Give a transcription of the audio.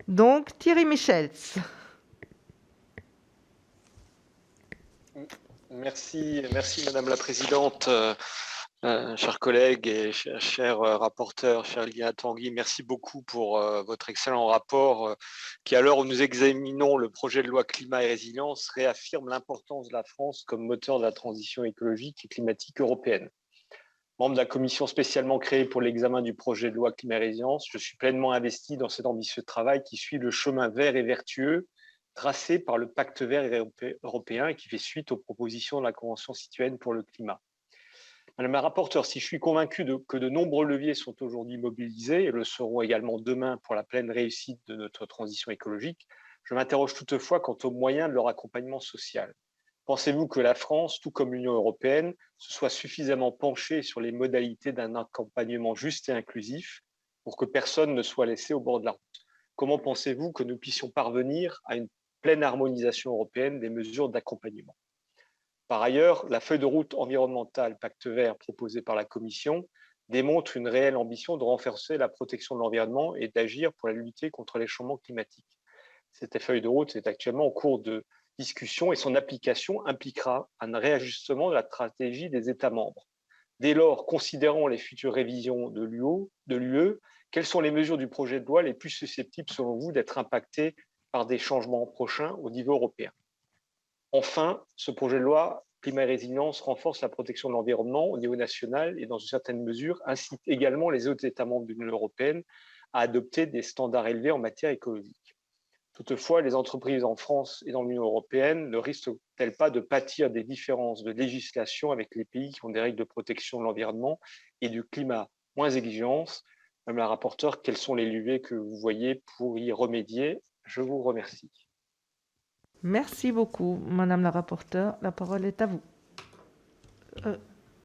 Donc, Thierry Michels. Merci Madame la Présidente, chers collègues et chers rapporteurs, chers Liliana Tanguy, merci beaucoup pour votre excellent rapport qui, à l'heure où nous examinons le projet de loi climat et résilience, réaffirme l'importance de la France comme moteur de la transition écologique et climatique européenne. Membre de la commission spécialement créée pour l'examen du projet de loi climat et résilience, je suis pleinement investi dans cet ambitieux travail qui suit le chemin vert et vertueux tracé par le Pacte vert européen et qui fait suite aux propositions de la Convention citoyenne pour le climat. Madame la rapporteure, si je suis convaincu que de nombreux leviers sont aujourd'hui mobilisés et le seront également demain pour la pleine réussite de notre transition écologique, je m'interroge toutefois quant aux moyens de leur accompagnement social. Pensez-vous que la France, tout comme l'Union européenne, se soit suffisamment penchée sur les modalités d'un accompagnement juste et inclusif pour que personne ne soit laissé au bord de la route? Comment pensez-vous que nous puissions parvenir à une pleine harmonisation européenne des mesures d'accompagnement? Par ailleurs, la feuille de route environnementale Pacte vert proposée par la Commission démontre une réelle ambition de renforcer la protection de l'environnement et d'agir pour la lutter contre les changements climatiques. Cette feuille de route est actuellement en cours de discussion et son application impliquera un réajustement de la stratégie des États membres. Dès lors, considérant les futures révisions de l'UE, quelles sont les mesures du projet de loi les plus susceptibles, selon vous, d'être impactées par des changements prochains au niveau européen? Enfin, ce projet de loi climat et résilience renforce la protection de l'environnement au niveau national et, dans une certaine mesure, incite également les autres États membres de l'Union européenne à adopter des standards élevés en matière écologique. Toutefois, les entreprises en France et dans l'Union européenne ne risquent-elles pas de pâtir des différences de législation avec les pays qui ont des règles de protection de l'environnement et du climat moins exigeantes? Madame la rapporteure, quels sont les leviers que vous voyez pour y remédier? Je vous remercie. Merci beaucoup, Madame la rapporteure. La parole est à vous.